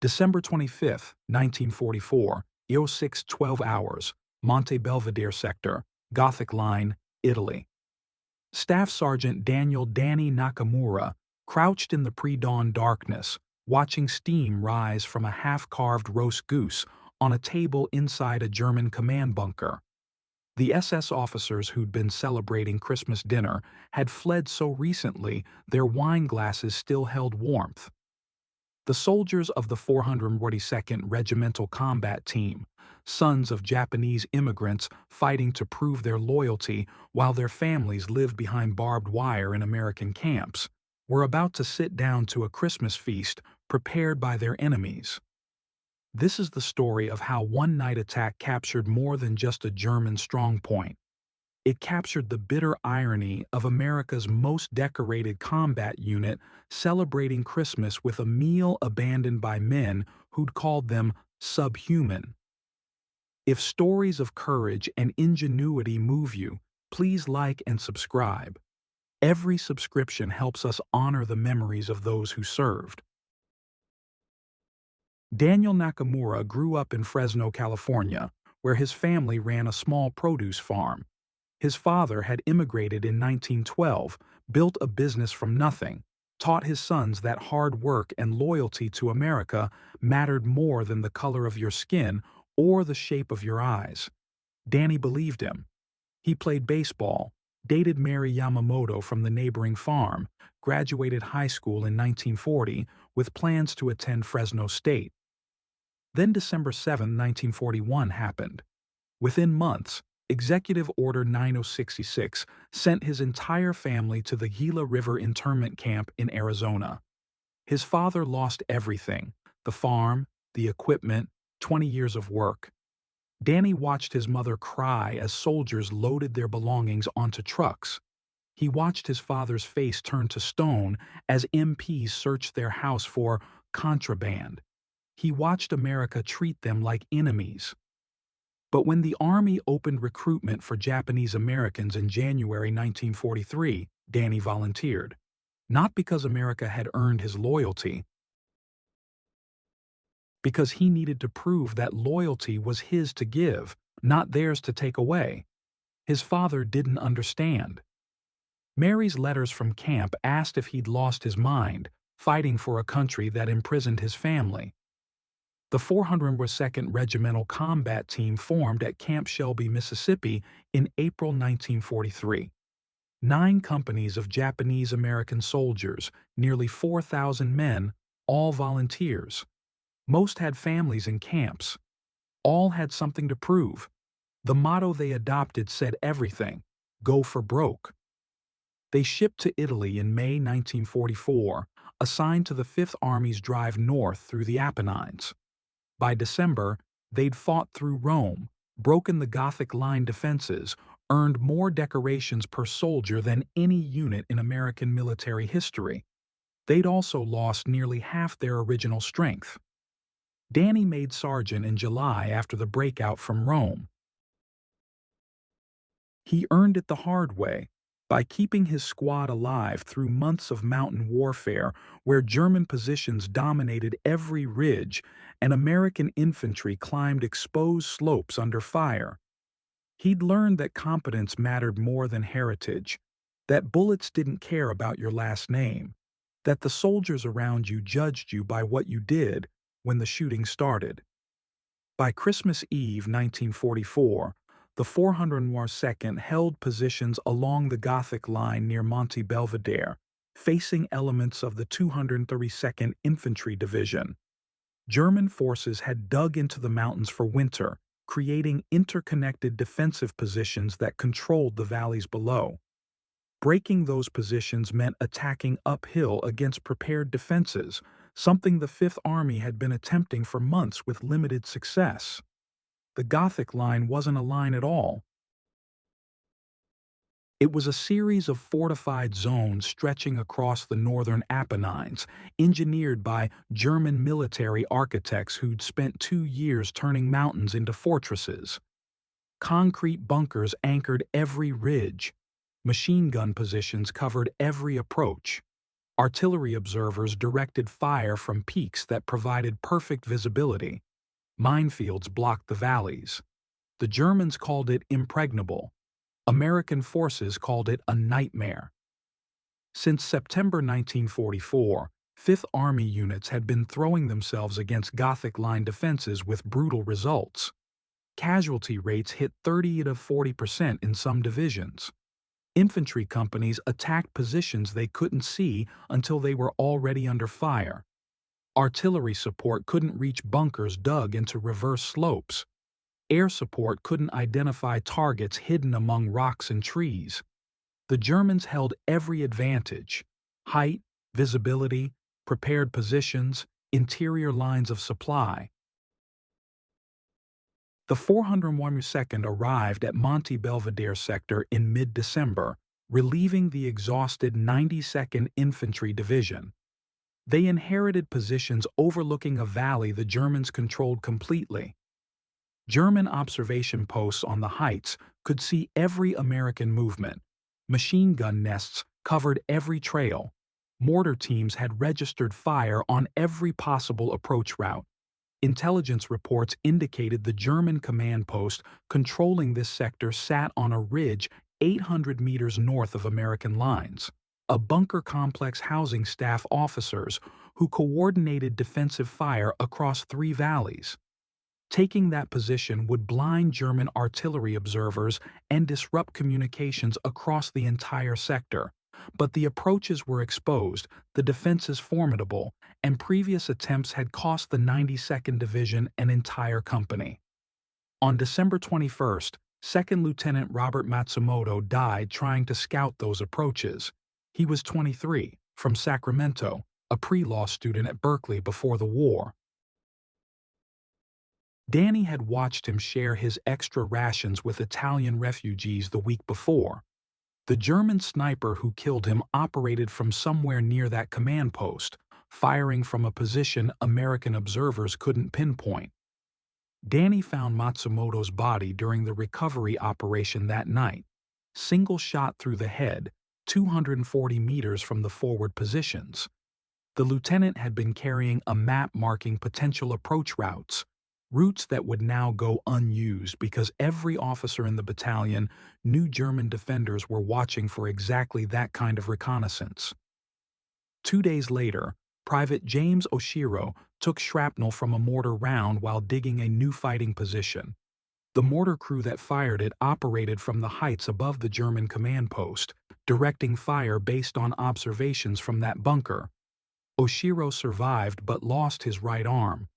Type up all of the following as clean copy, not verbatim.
December 25, 1944, 06:12 hours, Monte Belvedere Sector, Gothic Line, Italy. Staff Sergeant Danny Nakamura crouched in the pre-dawn darkness, watching steam rise from a half-carved roast goose on a table inside a German command bunker. The SS officers who'd been celebrating Christmas dinner had fled so recently their wine glasses still held warmth. The soldiers of the 442nd Regimental Combat Team, sons of Japanese immigrants fighting to prove their loyalty while their families lived behind barbed wire in American camps, were about to sit down to a Christmas feast prepared by their enemies. This is the story of how one night attack captured more than just a German strongpoint. It captured the bitter irony of America's most decorated combat unit celebrating Christmas with a meal abandoned by men who'd called them subhuman. If stories of courage and ingenuity move you, please like and subscribe. Every subscription helps us honor the memories of those who served. Daniel Nakamura grew up in Fresno, California, where his family ran a small produce farm. His father had immigrated in 1912, built a business from nothing, taught his sons that hard work and loyalty to America mattered more than the color of your skin or the shape of your eyes. Danny believed him. He played baseball, dated Mary Yamamoto from the neighboring farm, graduated high school in 1940 with plans to attend Fresno State. Then December 7, 1941 happened. Within months, Executive Order 9066 sent his entire family to the Gila River internment camp in Arizona. His father lost everything: the farm, the equipment, 20 years of work. Danny watched his mother cry as soldiers loaded their belongings onto trucks. He watched his father's face turn to stone as MPs searched their house for contraband. He watched America treat them like enemies. But when the Army opened recruitment for Japanese Americans in January 1943, Danny volunteered. Not because America had earned his loyalty, because he needed to prove that loyalty was his to give, not theirs to take away. His father didn't understand. Mary's letters from camp asked if he'd lost his mind, fighting for a country that imprisoned his family. The 402nd Regimental Combat Team formed at Camp Shelby, Mississippi in April 1943. 9 companies of Japanese-American soldiers, nearly 4,000 men, all volunteers. Most had families in camps. All had something to prove. The motto they adopted said everything: go for broke. They shipped to Italy in May 1944, assigned to the Fifth Army's drive north through the Apennines. By December, they'd fought through Rome, broken the Gothic Line defenses, earned more decorations per soldier than any unit in American military history. They'd also lost nearly half their original strength. Danny made sergeant in July after the breakout from Rome. He earned it the hard way, by keeping his squad alive through months of mountain warfare where German positions dominated every ridge and American infantry climbed exposed slopes under fire. He'd learned that competence mattered more than heritage, that bullets didn't care about your last name, that the soldiers around you judged you by what you did when the shooting started. By Christmas Eve 1944, the 402nd held positions along the Gothic Line near Monte Belvedere, facing elements of the 232nd Infantry Division. German forces had dug into the mountains for winter, creating interconnected defensive positions that controlled the valleys below. Breaking those positions meant attacking uphill against prepared defenses, something the Fifth Army had been attempting for months with limited success. The Gothic Line wasn't a line at all. It was a series of fortified zones stretching across the northern Apennines, engineered by German military architects who'd spent 2 years turning mountains into fortresses. Concrete bunkers anchored every ridge. Machine gun positions covered every approach. Artillery observers directed fire from peaks that provided perfect visibility. Minefields blocked the valleys. The Germans called it impregnable. American forces called it a nightmare. Since September 1944, Fifth Army units had been throwing themselves against Gothic Line defenses with brutal results. Casualty rates hit 30 to 40% in some divisions. Infantry companies attacked positions they couldn't see until they were already under fire. Artillery support couldn't reach bunkers dug into reverse slopes. Air support couldn't identify targets hidden among rocks and trees. The Germans held every advantage: height, visibility, prepared positions, interior lines of supply. The 401st arrived at Monte Belvedere sector in mid-December, relieving the exhausted 92nd Infantry Division. They inherited positions overlooking a valley the Germans controlled completely. German observation posts on the heights could see every American movement. Machine gun nests covered every trail. Mortar teams had registered fire on every possible approach route. Intelligence reports indicated the German command post controlling this sector sat on a ridge 800 meters north of American lines. A bunker complex housing staff officers who coordinated defensive fire across 3 valleys. Taking that position would blind German artillery observers and disrupt communications across the entire sector. But the approaches were exposed, the defenses formidable, and previous attempts had cost the 92nd Division an entire company. On December 21st, 2nd Lieutenant Robert Matsumoto died trying to scout those approaches. He was 23, from Sacramento, a pre-law student at Berkeley before the war. Danny had watched him share his extra rations with Italian refugees the week before. The German sniper who killed him operated from somewhere near that command post, firing from a position American observers couldn't pinpoint. Danny found Matsumoto's body during the recovery operation that night. Single shot through the head, 240 meters from the forward positions. The lieutenant had been carrying a map marking potential approach routes that would now go unused because every officer in the battalion knew German defenders were watching for exactly that kind of reconnaissance. 2 days later, Private James Oshiro took shrapnel from a mortar round while digging a new fighting position. The mortar crew that fired it operated from the heights above the German command post, directing fire based on observations from that bunker. Oshiro survived but lost his right arm.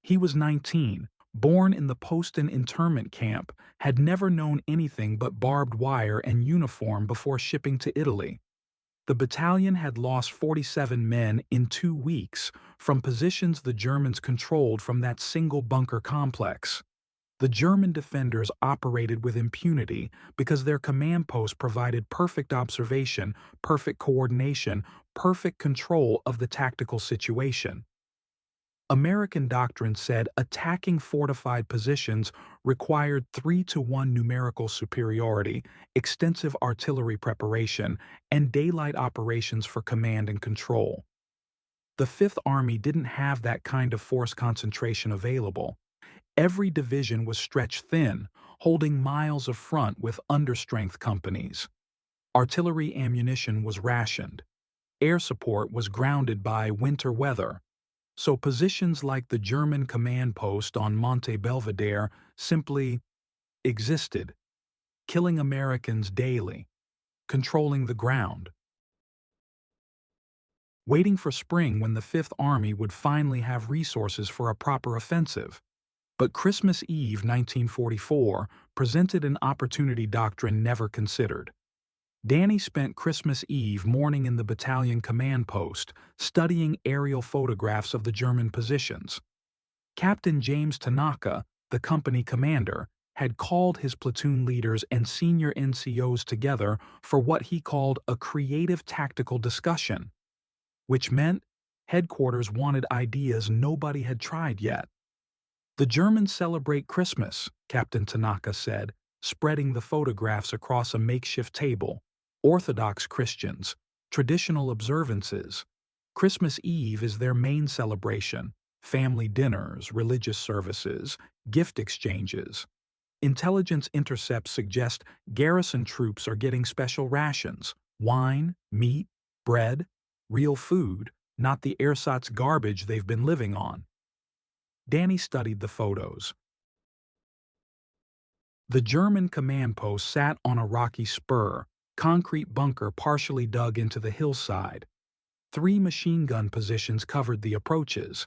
He was 19, born in the Poston internment camp, had never known anything but barbed wire and uniform before shipping to Italy. The battalion had lost 47 men in 2 weeks from positions the Germans controlled from that single bunker complex. The German defenders operated with impunity because their command post provided perfect observation, perfect coordination, perfect control of the tactical situation. American doctrine said attacking fortified positions required 3-to-1 numerical superiority, extensive artillery preparation, and daylight operations for command and control. The Fifth Army didn't have that kind of force concentration available. Every division was stretched thin, holding miles of front with understrength companies. Artillery ammunition was rationed. Air support was grounded by winter weather. So positions like the German command post on Monte Belvedere simply existed, killing Americans daily, controlling the ground. Waiting for spring when the Fifth Army would finally have resources for a proper offensive. But Christmas Eve 1944 presented an opportunity doctrine never considered. Danny spent Christmas Eve morning in the battalion command post, studying aerial photographs of the German positions. Captain James Tanaka, the company commander, had called his platoon leaders and senior NCOs together for what he called a creative tactical discussion, which meant headquarters wanted ideas nobody had tried yet. "The Germans celebrate Christmas," Captain Tanaka said, spreading the photographs across a makeshift table. "Orthodox Christians, Traditional observances. Christmas Eve is their main celebration. Family dinners, religious services, gift exchanges. Intelligence intercepts suggest garrison troops are getting special rations, wine, meat, bread, real food, not the ersatz garbage they've been living on. Danny studied the photos. The German command post sat on a rocky spur, concrete bunker partially dug into the hillside. 3 machine gun positions covered the approaches.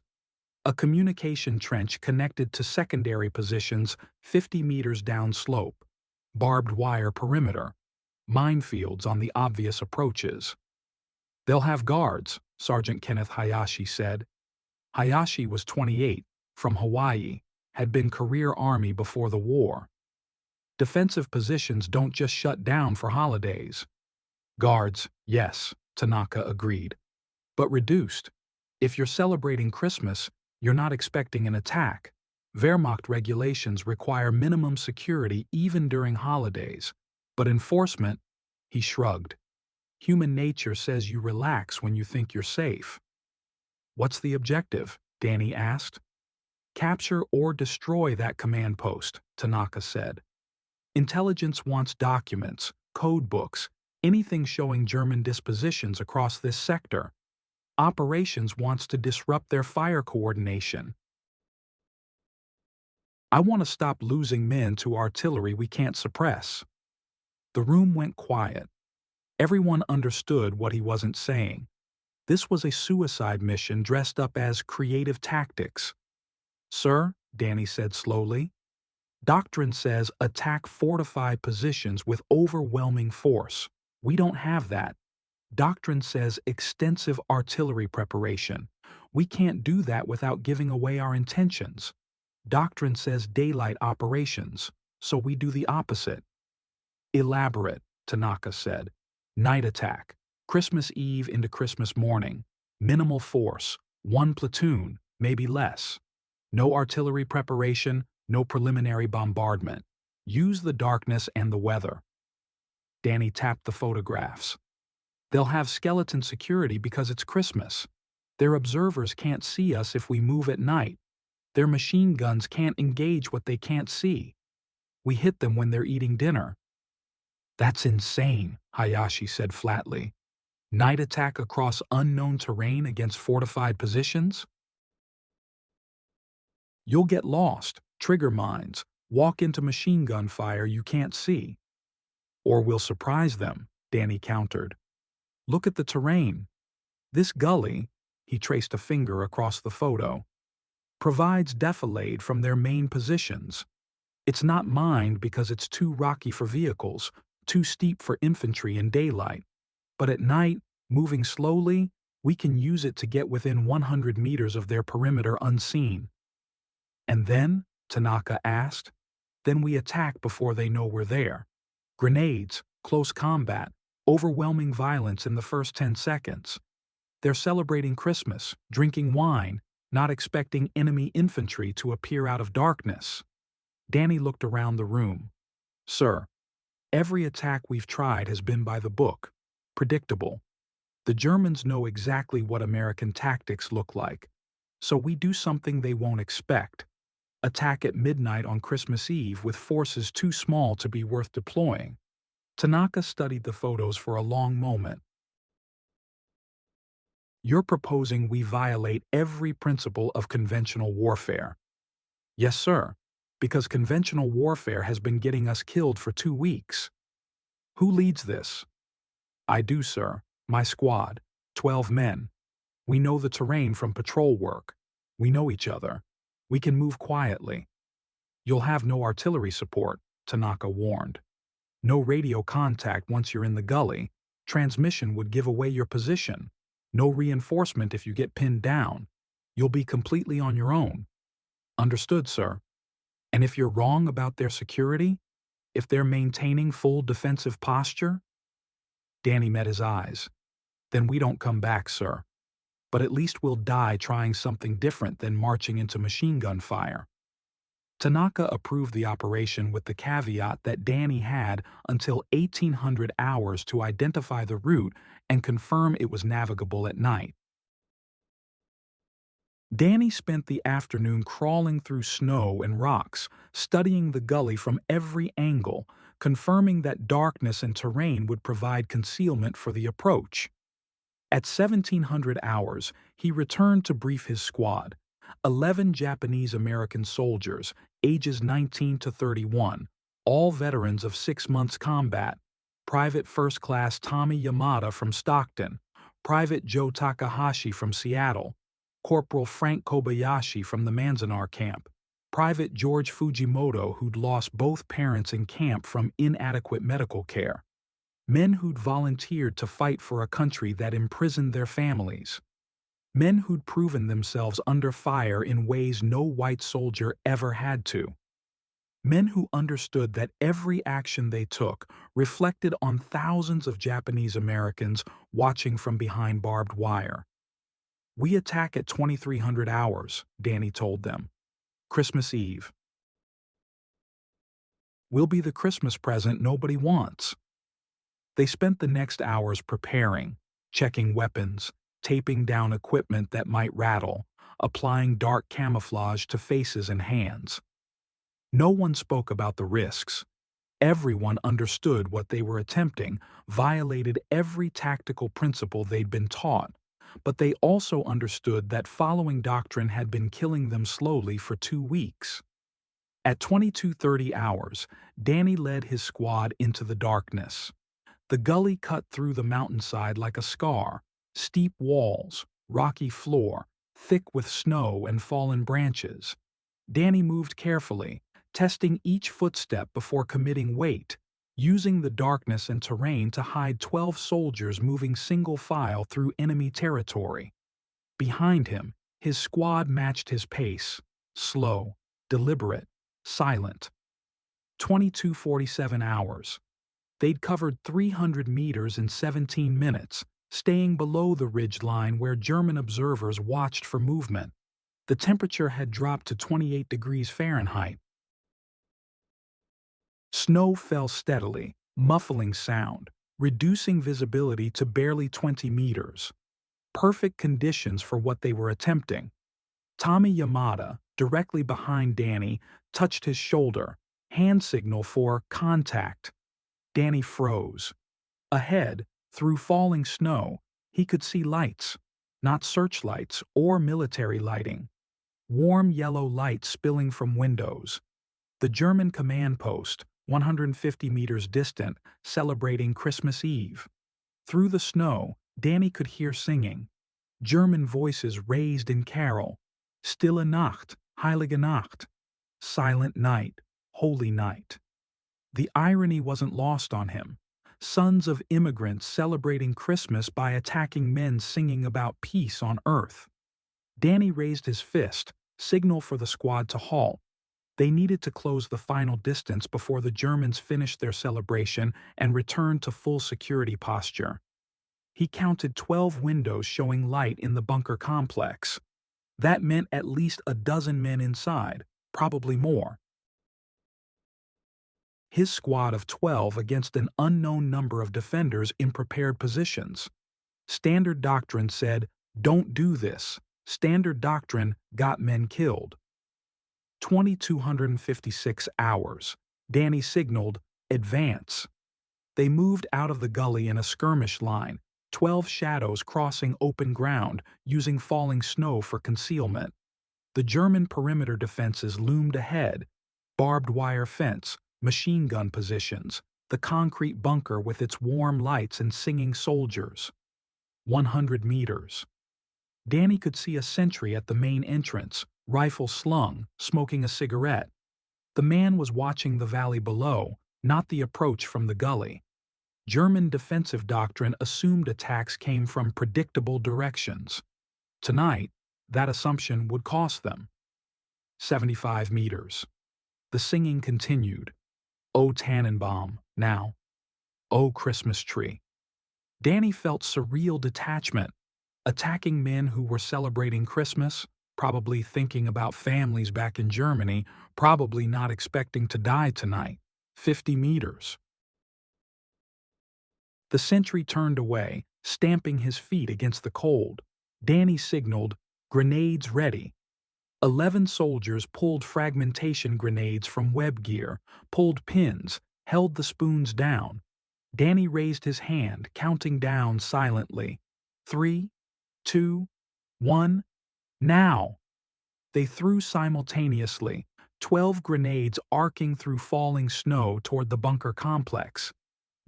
A communication trench connected to secondary positions 50 meters downslope. Barbed wire perimeter. Minefields on the obvious approaches. They'll have guards, Sergeant Kenneth Hayashi said. Hayashi was 28, from Hawaii, had been career Army before the war. Defensive positions don't just shut down for holidays. Guards, yes, Tanaka agreed. But reduced. If you're celebrating Christmas, you're not expecting an attack. Wehrmacht regulations require minimum security even during holidays. But enforcement, he shrugged. Human nature says you relax when you think you're safe. What's the objective? Danny asked. Capture or destroy that command post, Tanaka said. Intelligence wants documents, code books, anything showing German dispositions across this sector. Operations wants to disrupt their fire coordination. I want to stop losing men to artillery we can't suppress. The room went quiet. Everyone understood what he wasn't saying. This was a suicide mission dressed up as creative tactics. Sir, Danny said slowly, doctrine says attack fortified positions with overwhelming force. We don't have that. Doctrine says extensive artillery preparation. We can't do that without giving away our intentions. Doctrine says daylight operations, so we do the opposite. Elaborate, Tanaka said. Night attack. Christmas Eve into Christmas morning. Minimal force. 1 platoon, maybe less. No artillery preparation, no preliminary bombardment. Use the darkness and the weather. Danny tapped the photographs. They'll have skeleton security because it's Christmas. Their observers can't see us if we move at night. Their machine guns can't engage what they can't see. We hit them when they're eating dinner. That's insane, Hayashi said flatly. Night attack across unknown terrain against fortified positions? You'll get lost, trigger mines, walk into machine gun fire you can't see. Or we'll surprise them, Danny countered. Look at the terrain. This gully, he traced a finger across the photo, provides defilade from their main positions. It's not mined because it's too rocky for vehicles, too steep for infantry in daylight. But at night, moving slowly, we can use it to get within 100 meters of their perimeter unseen. And then, Tanaka asked, then we attack before they know we're there. Grenades, close combat, overwhelming violence in the first 10 seconds. They're celebrating Christmas, drinking wine, not expecting enemy infantry to appear out of darkness. Danny looked around the room. Sir, every attack we've tried has been by the book, predictable. The Germans know exactly what American tactics look like, so we do something they won't expect. Attack at midnight on Christmas Eve with forces too small to be worth deploying. Tanaka studied the photos for a long moment. You're proposing we violate every principle of conventional warfare. Yes, sir, because conventional warfare has been getting us killed for 2 weeks. Who leads this? I do, sir. My squad. 12 men. We know the terrain from patrol work. We know each other. We can move quietly. You'll have no artillery support, Tanaka warned. No radio contact once you're in the gully. Transmission would give away your position. No reinforcement if you get pinned down. You'll be completely on your own. Understood, sir. And if you're wrong about their security, if they're maintaining full defensive posture? Danny met his eyes. Then we don't come back, sir. But at least we'll die trying something different than marching into machine gun fire. Tanaka approved the operation with the caveat that Danny had until 1800 hours to identify the route and confirm it was navigable at night. Danny spent the afternoon crawling through snow and rocks, studying the gully from every angle, confirming that darkness and terrain would provide concealment for the approach. At 1700 hours, he returned to brief his squad, 11 Japanese-American soldiers, ages 19 to 31, all veterans of 6 months combat, Private First Class Tommy Yamada from Stockton, Private Joe Takahashi from Seattle, Corporal Frank Kobayashi from the Manzanar camp, Private George Fujimoto who'd lost both parents in camp from inadequate medical care, men who'd volunteered to fight for a country that imprisoned their families, men who'd proven themselves under fire in ways no white soldier ever had to, men who understood that every action they took reflected on thousands of Japanese Americans watching from behind barbed wire. "We attack at 2300 hours, Danny told them. Christmas Eve. We'll be the Christmas present nobody wants." They spent the next hours preparing, checking weapons, taping down equipment that might rattle, applying dark camouflage to faces and hands. No one spoke about the risks. Everyone understood what they were attempting violated every tactical principle they'd been taught, but they also understood that following doctrine had been killing them slowly for 2 weeks. At 22:30 hours, Danny led his squad into the darkness. The gully cut through the mountainside like a scar, steep walls, rocky floor, thick with snow and fallen branches. Danny moved carefully, testing each footstep before committing weight, using the darkness and terrain to hide 12 soldiers moving single file through enemy territory. Behind him, his squad matched his pace, slow, deliberate, silent. 22:47 hours. They'd covered 300 meters in 17 minutes, staying below the ridge line where German observers watched for movement. The temperature had dropped to 28 degrees Fahrenheit. Snow fell steadily, muffling sound, reducing visibility to barely 20 meters. Perfect conditions for what they were attempting. Tommy Yamada, directly behind Danny, touched his shoulder, hand signal for contact. Danny froze. Ahead, through falling snow, he could see lights, not searchlights or military lighting. Warm yellow light spilling from windows. The German command post, 150 meters distant, celebrating Christmas Eve. Through the snow, Danny could hear singing. German voices raised in carol. Stille Nacht, Heilige Nacht. Silent night, holy night. The irony wasn't lost on him. Sons of immigrants celebrating Christmas by attacking men singing about peace on earth. Danny raised his fist, signal for the squad to halt. They needed to close the final distance before the Germans finished their celebration and returned to full security posture. He counted 12 windows showing light in the bunker complex. That meant at least a dozen men inside, probably more. His squad of 12 against an unknown number of defenders in prepared positions. Standard doctrine said, "Don't do this." Standard doctrine got men killed. 2256 hours. Danny signaled, "Advance." They moved out of the gully in a skirmish line, 12 shadows crossing open ground, using falling snow for concealment. The German perimeter defenses loomed ahead, barbed wire fence, machine gun positions, the concrete bunker with its warm lights and singing soldiers. 100 meters. Danny could see a sentry at the main entrance, rifle slung, smoking a cigarette. The man was watching the valley below, not the approach from the gully. German defensive doctrine assumed attacks came from predictable directions. Tonight, that assumption would cost them. 75 meters. The singing continued. "O Tannenbaum," now. "O Christmas Tree." Danny felt surreal detachment, attacking men who were celebrating Christmas, probably thinking about families back in Germany, probably not expecting to die tonight. 50 meters. The sentry turned away, stamping his feet against the cold. Danny signaled, "Grenades ready." 11 soldiers pulled fragmentation grenades from web gear, pulled pins, held the spoons down. Danny raised his hand, counting down silently. 3, 2, 1, now! They threw simultaneously, 12 grenades arcing through falling snow toward the bunker complex.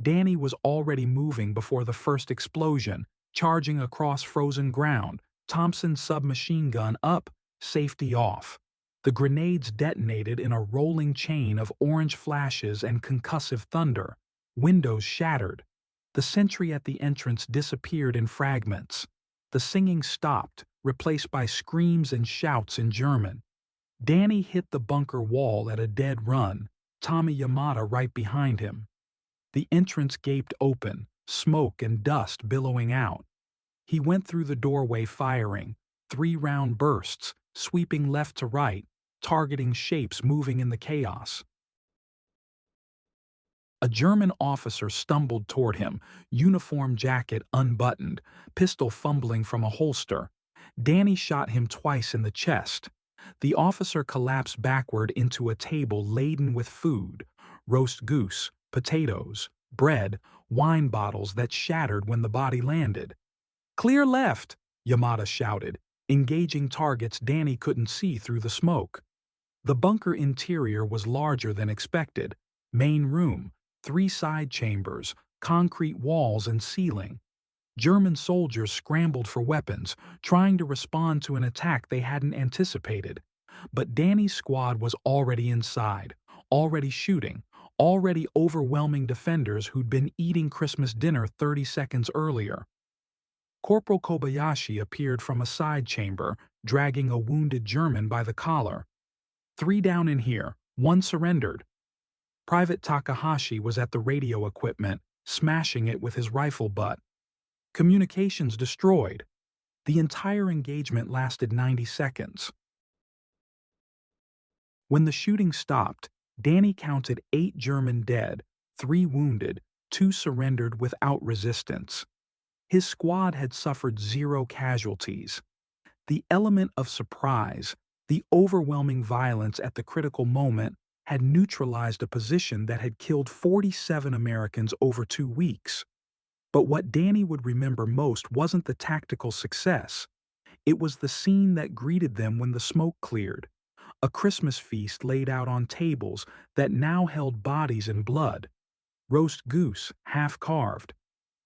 Danny was already moving before the first explosion, charging across frozen ground, Thompson's submachine gun up, safety off. The grenades detonated in a rolling chain of orange flashes and concussive thunder. Windows shattered. The sentry at the entrance disappeared in fragments. The singing stopped, replaced by screams and shouts in German. Danny hit the bunker wall at a dead run, Tommy Yamada right behind him. The entrance gaped open, smoke and dust billowing out. He went through the doorway firing, 3-round bursts, sweeping left to right, targeting shapes moving in the chaos. A German officer stumbled toward him, uniform jacket unbuttoned, pistol fumbling from a holster. Danny shot him twice in the chest. The officer collapsed backward into a table laden with food, roast goose, potatoes, bread, wine bottles that shattered when the body landed. "Clear left!" Yamada shouted, engaging targets Danny couldn't see through the smoke. The bunker interior was larger than expected. Main room, 3 side chambers, concrete walls and ceiling. German soldiers scrambled for weapons, trying to respond to an attack they hadn't anticipated. But Danny's squad was already inside, already shooting, already overwhelming defenders who'd been eating Christmas dinner 30 seconds earlier. Corporal Kobayashi appeared from a side chamber, dragging a wounded German by the collar. 3 down in here, 1 surrendered. Private Takahashi was at the radio equipment, smashing it with his rifle butt. Communications destroyed. The entire engagement lasted 90 seconds. When the shooting stopped, Danny counted 8 German dead, 3 wounded, 2 surrendered without resistance. His squad had suffered 0 casualties. The element of surprise, the overwhelming violence at the critical moment, had neutralized a position that had killed 47 Americans over 2 weeks. But what Danny would remember most wasn't the tactical success. It was the scene that greeted them when the smoke cleared. A Christmas feast laid out on tables that now held bodies and blood. Roast goose, half carved.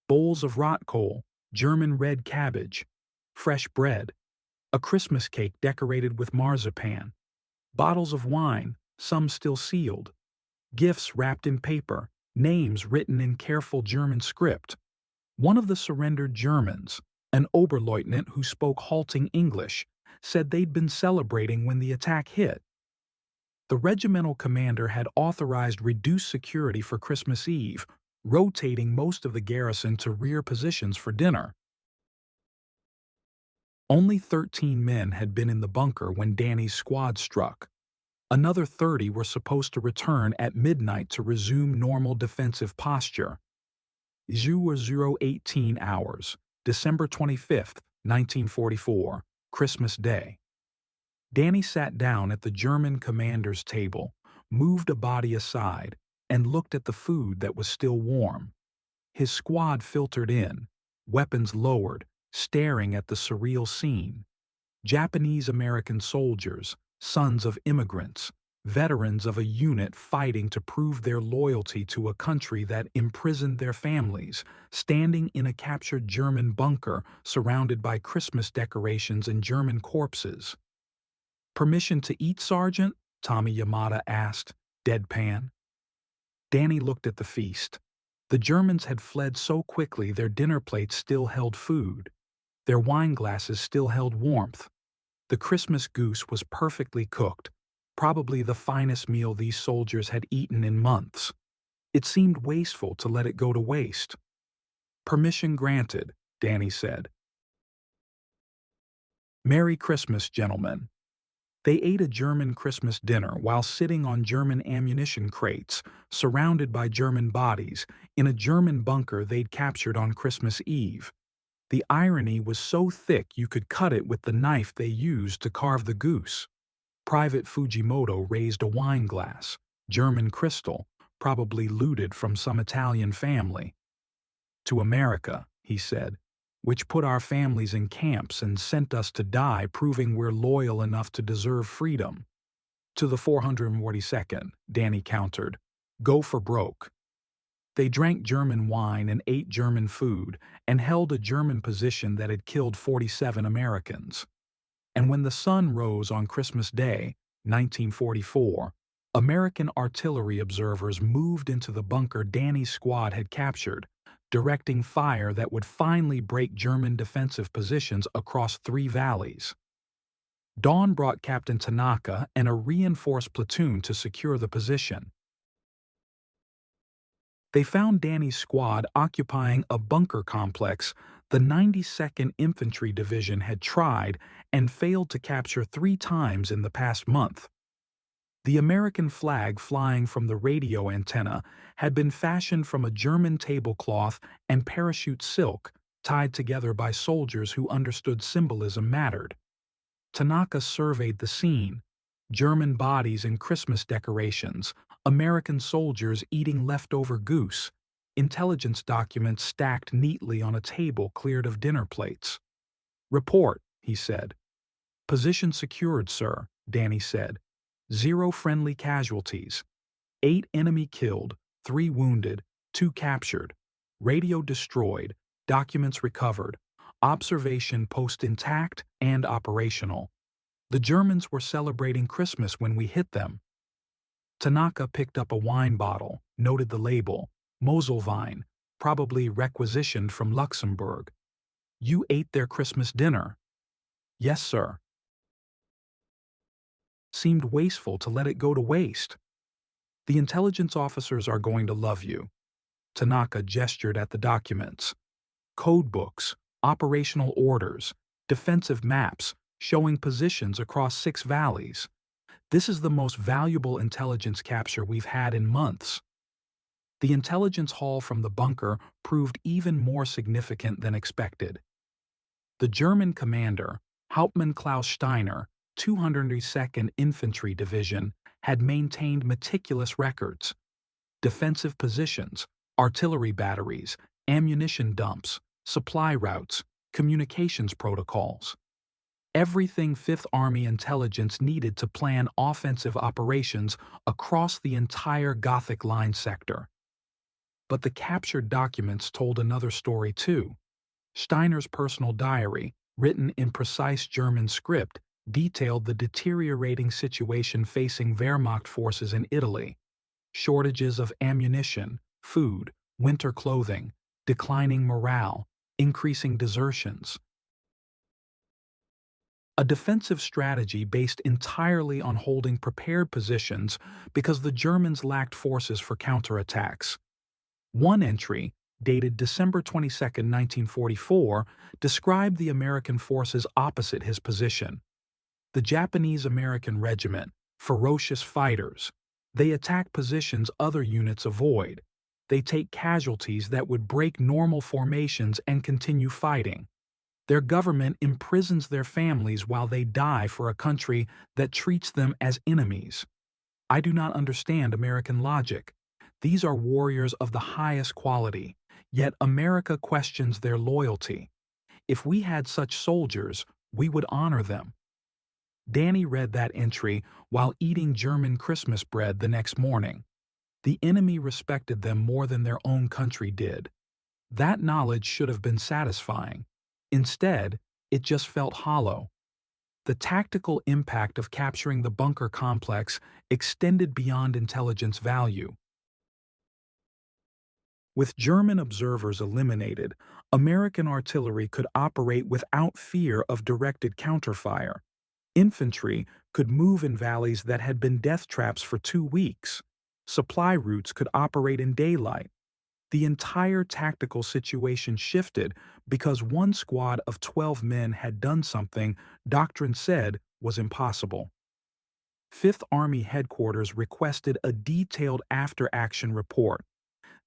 Bowls of rot coal, German red cabbage. Fresh bread. A Christmas cake decorated with marzipan. Bottles of wine, some still sealed. Gifts wrapped in paper, names written in careful German script. One of the surrendered Germans, an Oberleutnant who spoke halting English, said they'd been celebrating when the attack hit. The regimental commander had authorized reduced security for Christmas Eve, rotating most of the garrison to rear positions for dinner. Only 13 men had been in the bunker when Danny's squad struck. Another 30 were supposed to return at midnight to resume normal defensive posture. 0018 hours, December 25, 1944, Christmas Day. Danny sat down at the German commander's table, moved a body aside, and looked at the food that was still warm. His squad filtered in, weapons lowered, staring at the surreal scene. Japanese-American soldiers, sons of immigrants, veterans of a unit fighting to prove their loyalty to a country that imprisoned their families, standing in a captured German bunker surrounded by Christmas decorations and German corpses. "Permission to eat, Sergeant?" Tommy Yamada asked, deadpan. Danny looked at the feast. The Germans had fled so quickly their dinner plates still held food. Their wine glasses still held warmth. The Christmas goose was perfectly cooked, probably the finest meal these soldiers had eaten in months. It seemed wasteful to let it go to waste. "Permission granted," Danny said. Merry Christmas, gentlemen. They ate a German Christmas dinner while sitting on German ammunition crates, surrounded by German bodies, in a German bunker they'd captured on Christmas Eve. The irony was so thick you could cut it with the knife they used to carve the goose. Private Fujimoto raised a wine glass, German crystal, probably looted from some Italian family. "To America," he said, "which put our families in camps and sent us to die, proving we're loyal enough to deserve freedom." "To the 442nd, Danny countered. "Go for broke." They drank German wine and ate German food and held a German position that had killed 47 Americans. And when the sun rose on Christmas Day, 1944, American artillery observers moved into the bunker Danny's squad had captured, directing fire that would finally break German defensive positions across 3 valleys. Dawn brought Captain Tanaka and a reinforced platoon to secure the position. They found Danny's squad occupying a bunker complex the 92nd Infantry Division had tried and failed to capture 3 times in the past month. The American flag flying from the radio antenna had been fashioned from a German tablecloth and parachute silk tied together by soldiers who understood symbolism mattered. Tanaka surveyed the scene: German bodies and Christmas decorations, American soldiers eating leftover goose, intelligence documents stacked neatly on a table cleared of dinner plates. "Report," he said. "Position secured, sir," Danny said. 0 friendly casualties. 8 enemy killed, 3 wounded, 2 captured. Radio destroyed, documents recovered. Observation post intact and operational. The Germans were celebrating Christmas when we hit them." Tanaka picked up a wine bottle, noted the label, Moselwein, probably requisitioned from Luxembourg. "You ate their Christmas dinner?" "Yes, sir." "Seemed wasteful to let it go to waste." "The intelligence officers are going to love you." Tanaka gestured at the documents. Code books, operational orders, defensive maps showing positions across 6 valleys. "This is the most valuable intelligence capture we've had in months." The intelligence haul from the bunker proved even more significant than expected. The German commander, Hauptmann Klaus Steiner, 202nd Infantry Division, had maintained meticulous records. Defensive positions, artillery batteries, ammunition dumps, supply routes, communications protocols. Everything Fifth Army intelligence needed to plan offensive operations across the entire Gothic Line sector. But the captured documents told another story too. Steiner's personal diary, written in precise German script, detailed the deteriorating situation facing Wehrmacht forces in Italy. Shortages of ammunition, food, winter clothing, declining morale, increasing desertions. A defensive strategy based entirely on holding prepared positions because the Germans lacked forces for counterattacks. One entry, dated December 22, 1944, described the American forces opposite his position. The Japanese-American regiment, ferocious fighters. They attack positions other units avoid. They take casualties that would break normal formations and continue fighting. Their government imprisons their families while they die for a country that treats them as enemies. I do not understand American logic. These are warriors of the highest quality, yet America questions their loyalty. If we had such soldiers, we would honor them. Danny read that entry while eating German Christmas bread the next morning. The enemy respected them more than their own country did. That knowledge should have been satisfying. Instead, it just felt hollow. The tactical impact of capturing the bunker complex extended beyond intelligence value. With German observers eliminated, American artillery could operate without fear of directed counterfire. Infantry could move in valleys that had been death traps for 2 weeks. Supply routes could operate in daylight. The entire tactical situation shifted because one squad of 12 men had done something doctrine said was impossible. Fifth Army Headquarters requested a detailed after-action report.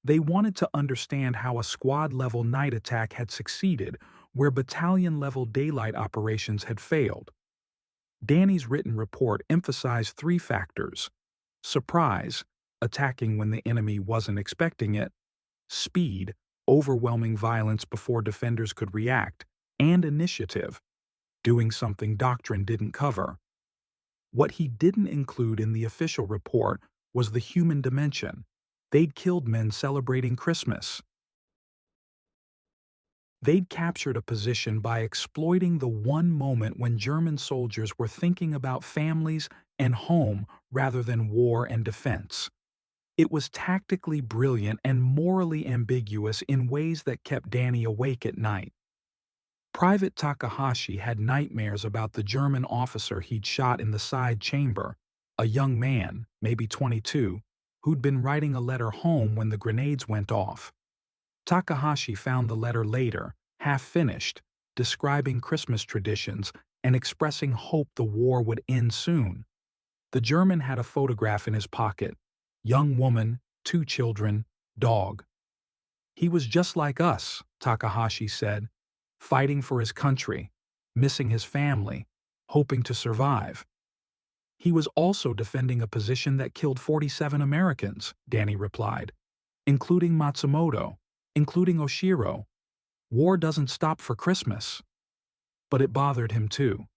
They wanted to understand how a squad-level night attack had succeeded where battalion-level daylight operations had failed. Danny's written report emphasized three factors: surprise, attacking when the enemy wasn't expecting it; speed, overwhelming violence before defenders could react; and initiative, doing something doctrine didn't cover. What he didn't include in the official report was the human dimension. They'd killed men celebrating Christmas. They'd captured a position by exploiting the one moment when German soldiers were thinking about families and home rather than war and defense. It was tactically brilliant and morally ambiguous in ways that kept Danny awake at night. Private Takahashi had nightmares about the German officer he'd shot in the side chamber, a young man, maybe 22, who'd been writing a letter home when the grenades went off. Takahashi found the letter later, half-finished, describing Christmas traditions and expressing hope the war would end soon. The German had a photograph in his pocket: young woman, 2 children, dog. He was just like us, Takahashi said, fighting for his country, missing his family, hoping to survive. He was also defending a position that killed 47 Americans, Danny replied, including Matsumoto, including Oshiro. War doesn't stop for Christmas. But it bothered him too.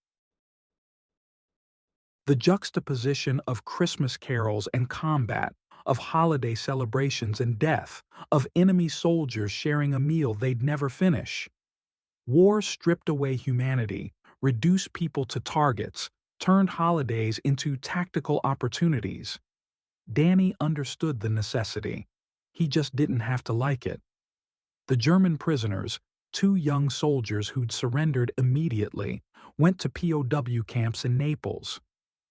The juxtaposition of Christmas carols and combat, of holiday celebrations and death, of enemy soldiers sharing a meal they'd never finish. War stripped away humanity, reduced people to targets, turned holidays into tactical opportunities. Danny understood the necessity. He just didn't have to like it. The German prisoners, 2 young soldiers who'd surrendered immediately, went to POW camps in Naples.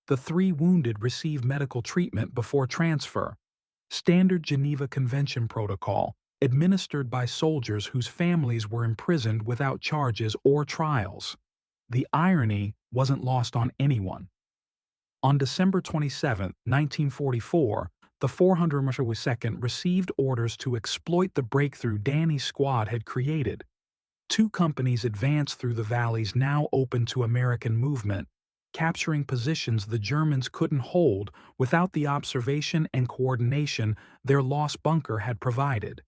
The 3 wounded received medical treatment before transfer. Standard Geneva Convention protocol, administered by soldiers whose families were imprisoned without charges or trials. The irony wasn't lost on anyone. On December 27, 1944, the 402nd received orders to exploit the breakthrough Danny's squad had created. 2 companies advanced through the valleys now open to American movement, capturing positions the Germans couldn't hold without the observation and coordination their lost bunker had provided.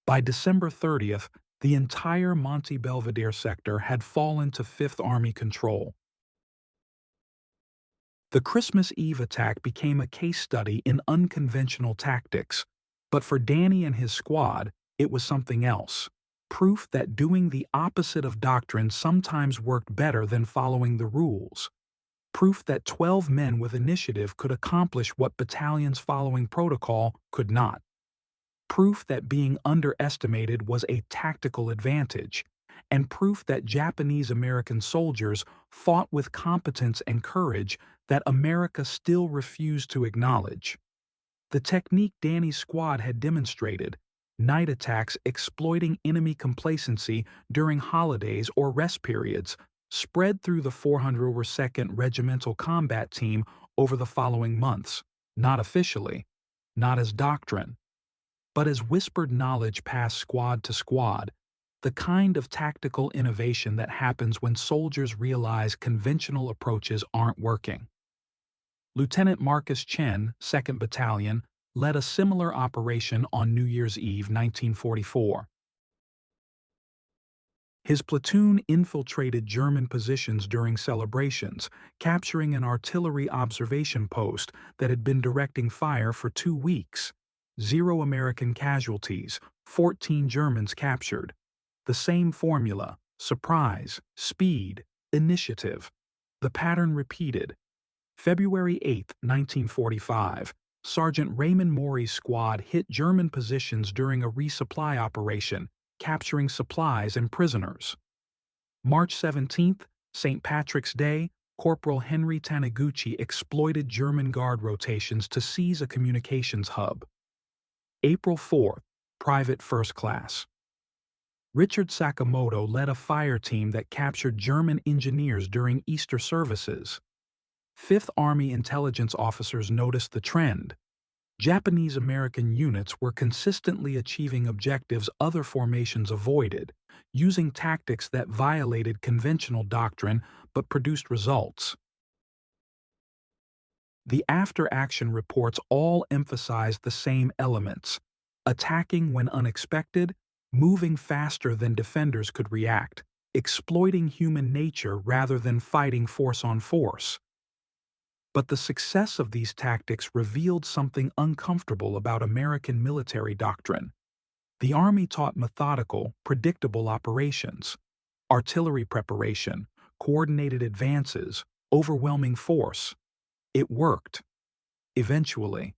By December 30th, the entire Monte Belvedere sector had fallen to Fifth Army control. The Christmas Eve attack became a case study in unconventional tactics, but for Danny and his squad, it was something else: proof that doing the opposite of doctrine sometimes worked better than following the rules. Proof that 12 men with initiative could accomplish what battalions following protocol could not. Proof that being underestimated was a tactical advantage, and proof that Japanese-American soldiers fought with competence and courage that America still refused to acknowledge. The technique Danny's squad had demonstrated, night attacks exploiting enemy complacency during holidays or rest periods, spread through the 402nd Regimental Combat Team over the following months, not officially, not as doctrine, but as whispered knowledge passed squad to squad, the kind of tactical innovation that happens when soldiers realize conventional approaches aren't working. Lieutenant Marcus Chen, 2nd Battalion, led a similar operation on New Year's Eve 1944. His platoon infiltrated German positions during celebrations, capturing an artillery observation post that had been directing fire for 2 weeks. 0 American casualties, 14 Germans captured. The same formula: surprise, speed, initiative. The pattern repeated. February 8, 1945, Sergeant Raymond Maury's squad hit German positions during a resupply operation, capturing supplies and prisoners. March 17, St. Patrick's Day, Corporal Henry Taniguchi exploited German guard rotations to seize a communications hub. April 4, Private First Class. Richard Sakamoto led a fire team that captured German engineers during Easter services. Fifth Army intelligence officers noticed the trend. Japanese-American units were consistently achieving objectives other formations avoided, using tactics that violated conventional doctrine but produced results. The after-action reports all emphasized the same elements: attacking when unexpected, moving faster than defenders could react, exploiting human nature rather than fighting force on force. But the success of these tactics revealed something uncomfortable about American military doctrine. The Army taught methodical, predictable operations, artillery preparation, coordinated advances, overwhelming force. It worked. Eventually,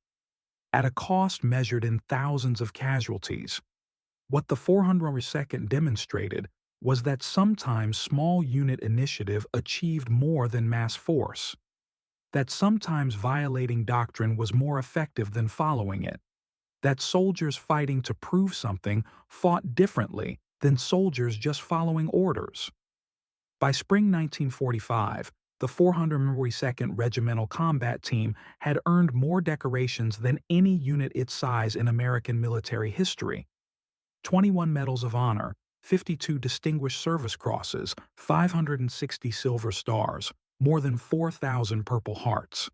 at a cost measured in thousands of casualties. What the 402nd demonstrated was that sometimes small unit initiative achieved more than mass force. That sometimes violating doctrine was more effective than following it. That soldiers fighting to prove something fought differently than soldiers just following orders. By spring 1945, the 402nd Regimental Combat Team had earned more decorations than any unit its size in American military history. 21 Medals of Honor, 52 Distinguished Service Crosses, 560 Silver Stars, more than 4,000 Purple Hearts.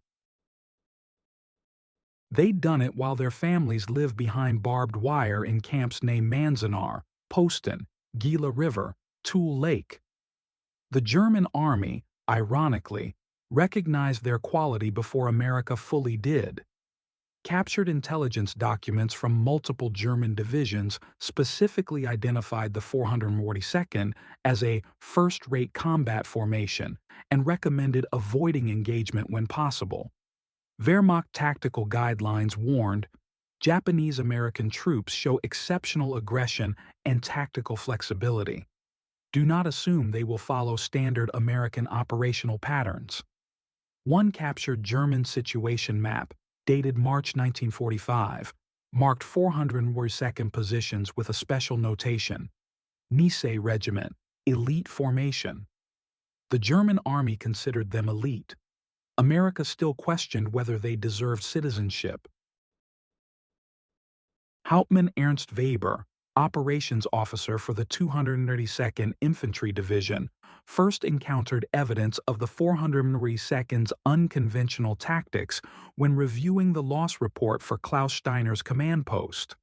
They'd done it while their families lived behind barbed wire in camps named Manzanar, Poston, Gila River, Tule Lake. The German Army, ironically, recognized their quality before America fully did. Captured intelligence documents from multiple German divisions specifically identified the 442nd as a first-rate combat formation and recommended avoiding engagement when possible. Wehrmacht tactical guidelines warned, Japanese-American troops show exceptional aggression and tactical flexibility. Do not assume they will follow standard American operational patterns. One captured German situation map, dated March 1945, marked 402nd positions with a special notation: Nisei Regiment, elite formation. The German Army considered them elite. America still questioned whether they deserved citizenship. Hauptmann Ernst Weber, operations officer for the 232nd Infantry Division, first encountered evidence of the 432nd's unconventional tactics when reviewing the loss report for Klaus Steiner's command post.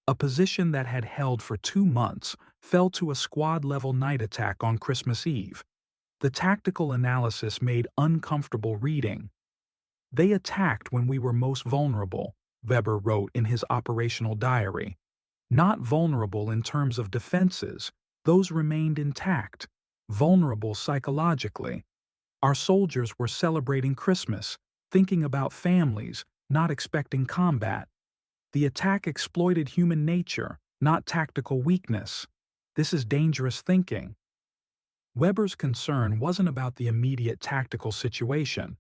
A position that had held for 2 months fell to a squad-level night attack on Christmas Eve. The tactical analysis made uncomfortable reading. They attacked when we were most vulnerable, Weber wrote in his operational diary. Not vulnerable in terms of defenses, those remained intact. Vulnerable psychologically. Our soldiers were celebrating Christmas, thinking about families, not expecting combat. The attack exploited human nature, not tactical weakness. This is dangerous thinking. Weber's concern wasn't about the immediate tactical situation.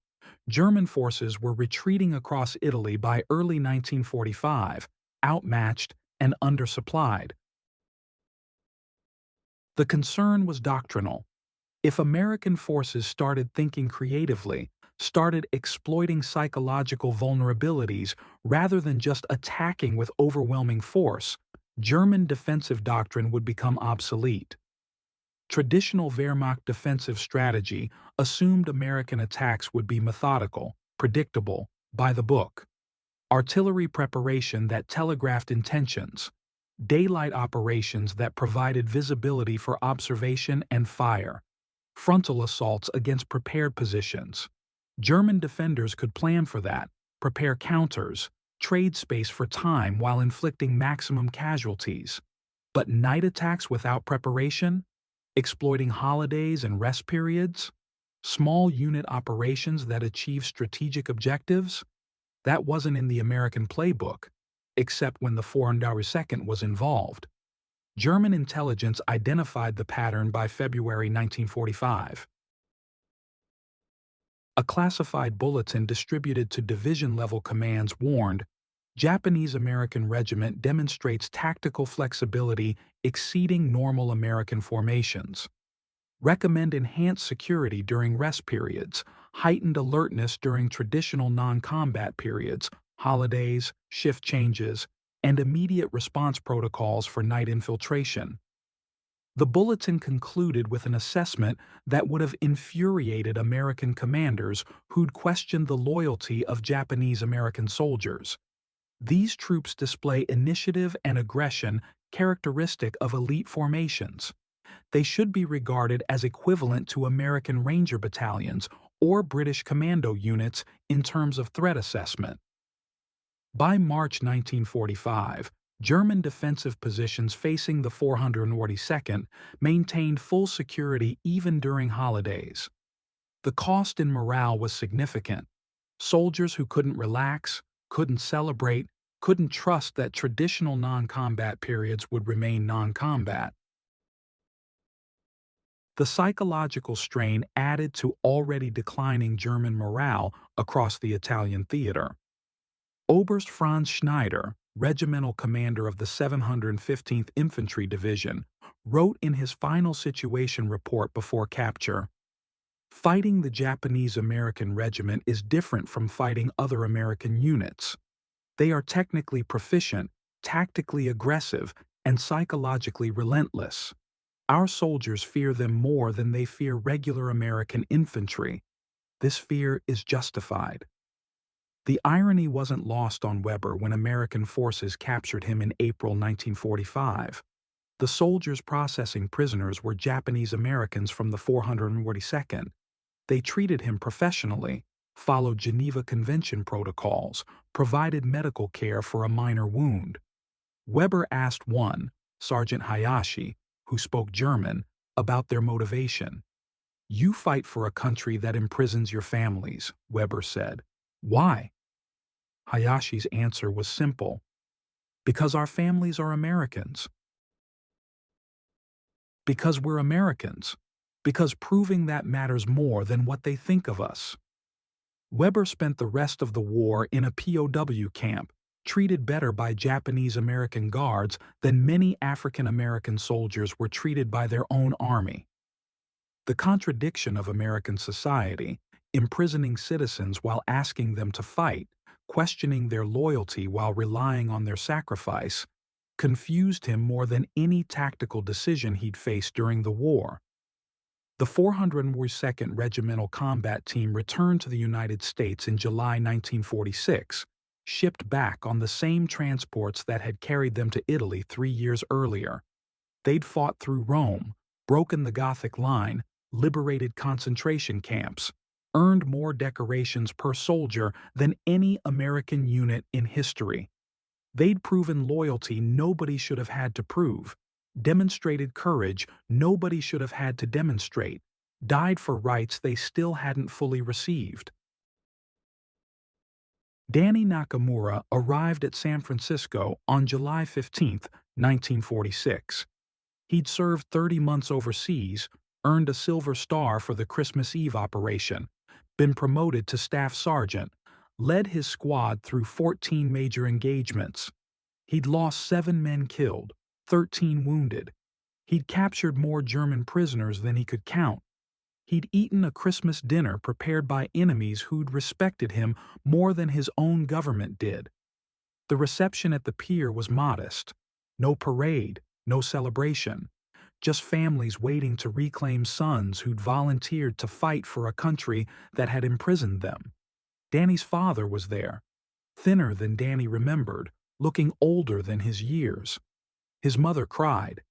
German forces were retreating across Italy by early 1945, outmatched and undersupplied. The concern was doctrinal. If American forces started thinking creatively, started exploiting psychological vulnerabilities rather than just attacking with overwhelming force, German defensive doctrine would become obsolete. Traditional Wehrmacht defensive strategy assumed American attacks would be methodical, predictable, by the book. Artillery preparation that telegraphed intentions. Daylight operations that provided visibility for observation and fire. Frontal assaults against prepared positions. German defenders could plan for that, prepare counters, trade space for time while inflicting maximum casualties. But night attacks without preparation? Exploiting holidays and rest periods? Small unit operations that achieve strategic objectives? That wasn't in the American playbook, except when the 402nd was involved. German intelligence identified the pattern by February 1945. A classified bulletin distributed to division-level commands warned, Japanese-American Regiment demonstrates tactical flexibility exceeding normal American formations. Recommend enhanced security during rest periods, heightened alertness during traditional non-combat periods, holidays, shift changes, and immediate response protocols for night infiltration. The bulletin concluded with an assessment that would have infuriated American commanders who'd questioned the loyalty of Japanese-American soldiers. These troops display initiative and aggression characteristic of elite formations. They should be regarded as equivalent to American Ranger battalions or British commando units in terms of threat assessment. By March 1945, German defensive positions facing the 442nd maintained full security even during holidays. The cost in morale was significant. Soldiers who couldn't relax, couldn't celebrate, couldn't trust that traditional non-combat periods would remain non-combat. The psychological strain added to already declining German morale across the Italian theater. Oberst Franz Schneider, regimental commander of the 715th Infantry Division, wrote in his final situation report before capture, "Fighting the Japanese-American regiment is different from fighting other American units. They are technically proficient, tactically aggressive, and psychologically relentless. Our soldiers fear them more than they fear regular American infantry. This fear is justified." The irony wasn't lost on Weber when American forces captured him in April 1945. The soldiers processing prisoners were Japanese Americans from the 442nd. They treated him professionally, followed Geneva Convention protocols, provided medical care for a minor wound. Weber asked one, Sergeant Hayashi, who spoke German, about their motivation. "You fight for a country that imprisons your families," Weber said. "Why?" Hayashi's answer was simple. "Because our families are Americans. Because we're Americans. Because proving that matters more than what they think of us." Weber spent the rest of the war in a POW camp, treated better by Japanese-American guards than many African-American soldiers were treated by their own army. The contradiction of American society, imprisoning citizens while asking them to fight, questioning their loyalty while relying on their sacrifice, confused him more than any tactical decision he'd faced during the war. The 402nd Regimental Combat Team returned to the United States in July 1946, shipped back on the same transports that had carried them to Italy 3 years earlier. They'd fought through Rome, broken the Gothic Line, liberated concentration camps, earned more decorations per soldier than any American unit in history. They'd proven loyalty nobody should have had to prove, demonstrated courage nobody should have had to demonstrate, died for rights they still hadn't fully received. Danny Nakamura arrived at San Francisco on July 15, 1946. He'd served 30 months overseas, earned a Silver Star for the Christmas Eve operation, been promoted to Staff Sergeant, led his squad through 14 major engagements. He'd lost 7 men killed, 13 wounded. He'd captured more German prisoners than he could count. He'd eaten a Christmas dinner prepared by enemies who'd respected him more than his own government did. The reception at the pier was modest. No parade, no celebration. Just families waiting to reclaim sons who'd volunteered to fight for a country that had imprisoned them. Danny's father was there, thinner than Danny remembered, looking older than his years. His mother cried.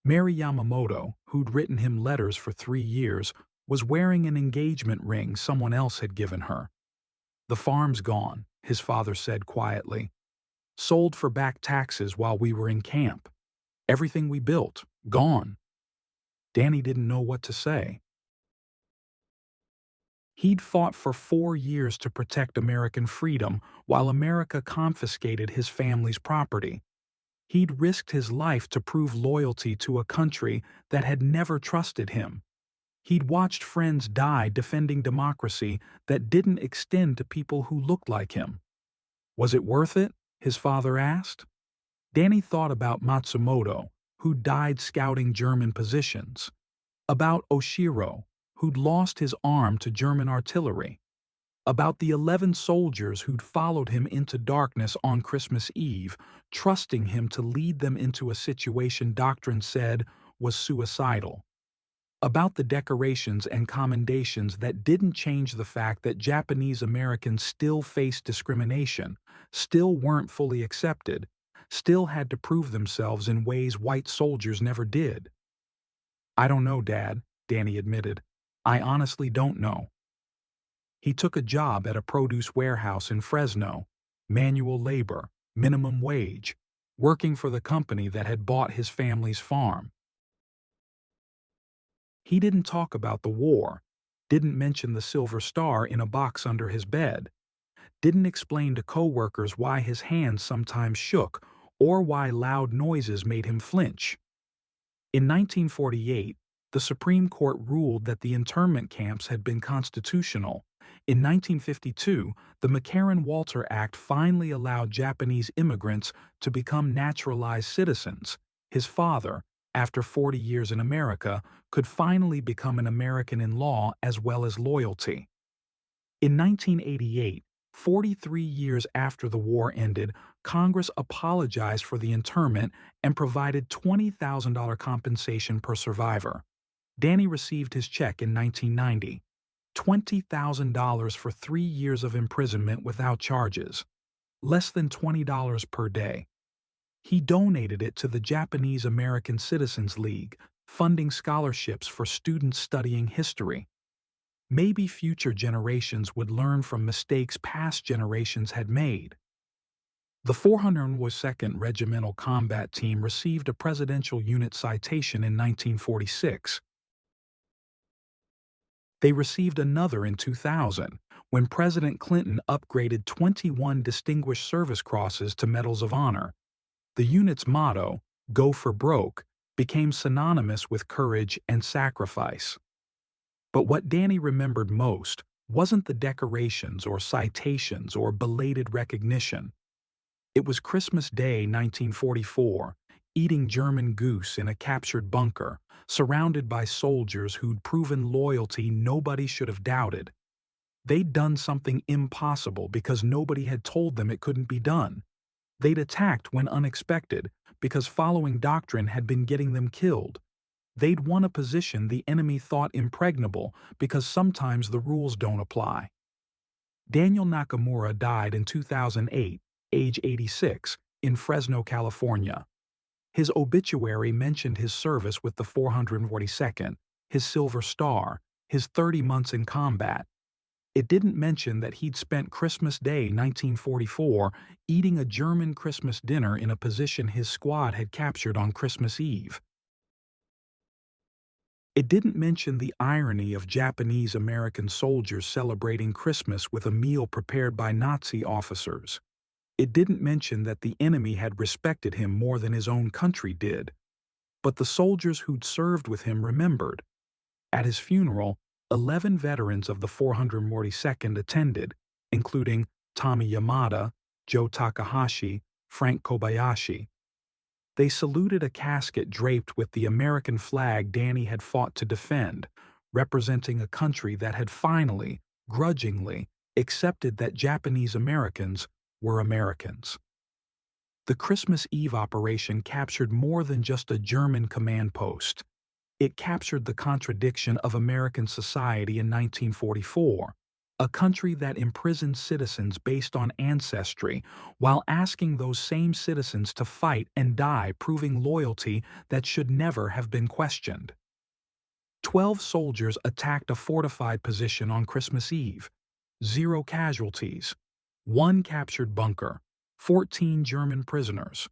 Mary Yamamoto, who'd written him letters for 3 years, was wearing an engagement ring someone else had given her. "The farm's gone," his father said quietly. "Sold for back taxes while we were in camp. Everything we built, gone." Danny didn't know what to say. He'd fought for 4 years to protect American freedom while America confiscated his family's property. He'd risked his life to prove loyalty to a country that had never trusted him. He'd watched friends die defending democracy that didn't extend to people who looked like him. Was it worth it? his father asked. Danny thought about Matsumoto, who died scouting German positions, about Oshiro, who'd lost his arm to German artillery, about the 11 soldiers who'd followed him into darkness on Christmas Eve, trusting him to lead them into a situation doctrine said was suicidal, about the decorations and commendations that didn't change the fact that Japanese Americans still faced discrimination, still weren't fully accepted, still had to prove themselves in ways white soldiers never did. "I don't know, Dad," Danny admitted. "I honestly don't know." He took a job at a produce warehouse in Fresno, manual labor, minimum wage, working for the company that had bought his family's farm. He didn't talk about the war, didn't mention the silver star in a box under his bed, didn't explain to coworkers why his hands sometimes shook or why loud noises made him flinch. In 1948, the Supreme Court ruled that the internment camps had been constitutional. In 1952, the McCarran-Walter Act finally allowed Japanese immigrants to become naturalized citizens. His father, after 40 years in America, could finally become an American in law as well as loyalty. In 1988, 43 years after the war ended, Congress apologized for the internment and provided $20,000 compensation per survivor. Danny received his check in 1990. $20,000 for 3 years of imprisonment without charges. Less than $20 per day. He donated it to the Japanese American Citizens League, funding scholarships for students studying history. Maybe future generations would learn from mistakes past generations had made. The 402nd Regimental Combat Team received a Presidential Unit Citation in 1946. They received another in 2000, when President Clinton upgraded 21 Distinguished Service Crosses to Medals of Honor. The unit's motto, "Go for Broke," became synonymous with courage and sacrifice. But what Danny remembered most wasn't the decorations or citations or belated recognition. It was Christmas Day 1944, eating German goose in a captured bunker, surrounded by soldiers who'd proven loyalty nobody should have doubted. They'd done something impossible because nobody had told them it couldn't be done. They'd attacked when unexpected because following doctrine had been getting them killed. They'd won a position the enemy thought impregnable because sometimes the rules don't apply. Daniel Nakamura died in 2008, age 86, in Fresno, California. His obituary mentioned his service with the 442nd, his Silver Star, his 30 months in combat. It didn't mention that he'd spent Christmas Day 1944 eating a German Christmas dinner in a position his squad had captured on Christmas Eve. It didn't mention the irony of Japanese-American soldiers celebrating Christmas with a meal prepared by Nazi officers. It didn't mention that the enemy had respected him more than his own country did. But the soldiers who'd served with him remembered. At his funeral, 11 veterans of the 442nd attended, including Tommy Yamada, Joe Takahashi, Frank Kobayashi. They saluted a casket draped with the American flag Danny had fought to defend, representing a country that had finally, grudgingly, accepted that Japanese Americans were Americans. The Christmas Eve operation captured more than just a German command post. It captured the contradiction of American society in 1944, a country that imprisoned citizens based on ancestry while asking those same citizens to fight and die, proving loyalty that should never have been questioned. 12 soldiers attacked a fortified position on Christmas Eve. 0 casualties. 1 captured bunker. 14 German prisoners.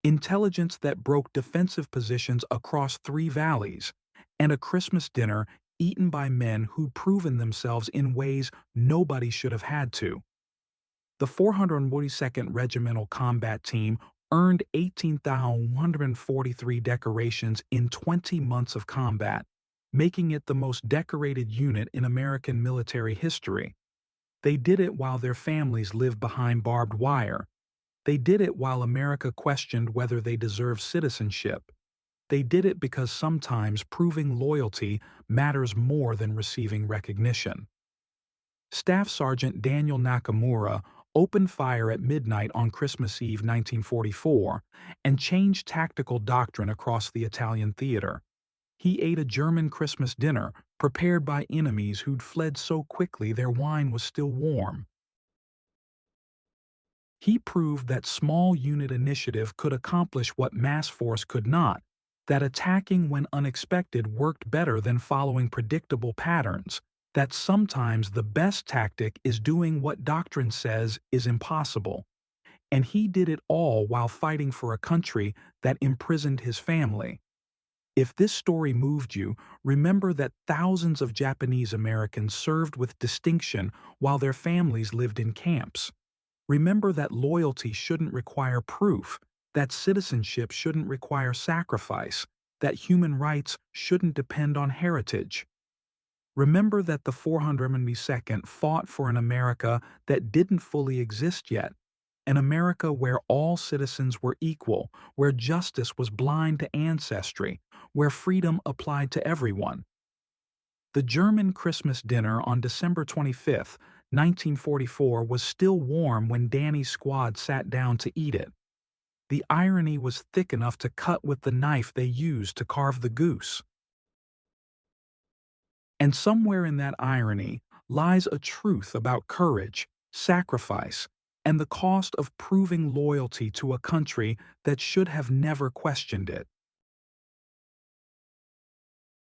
Intelligence that broke defensive positions across 3 valleys, and a Christmas dinner eaten by men who'd proven themselves in ways nobody should have had to. The 442nd Regimental Combat Team earned 18,143 decorations in 20 months of combat, making it the most decorated unit in American military history. They did it while their families lived behind barbed wire. They did it while America questioned whether they deserved citizenship. They did it because sometimes proving loyalty matters more than receiving recognition. Staff Sergeant Daniel Nakamura opened fire at midnight on Christmas Eve 1944 and changed tactical doctrine across the Italian theater. He ate a German Christmas dinner prepared by enemies who'd fled so quickly their wine was still warm. He proved that small unit initiative could accomplish what mass force could not, that attacking when unexpected worked better than following predictable patterns, that sometimes the best tactic is doing what doctrine says is impossible. And he did it all while fighting for a country that imprisoned his family. If this story moved you, remember that thousands of Japanese Americans served with distinction while their families lived in camps. Remember that loyalty shouldn't require proof, that citizenship shouldn't require sacrifice, that human rights shouldn't depend on heritage. Remember that the 472nd fought for an America that didn't fully exist yet, an America where all citizens were equal, where justice was blind to ancestry, where freedom applied to everyone. The German Christmas dinner on December 25, 1944 was still warm when Danny's squad sat down to eat it. The irony was thick enough to cut with the knife they used to carve the goose. And somewhere in that irony lies a truth about courage, sacrifice, and the cost of proving loyalty to a country that should have never questioned it.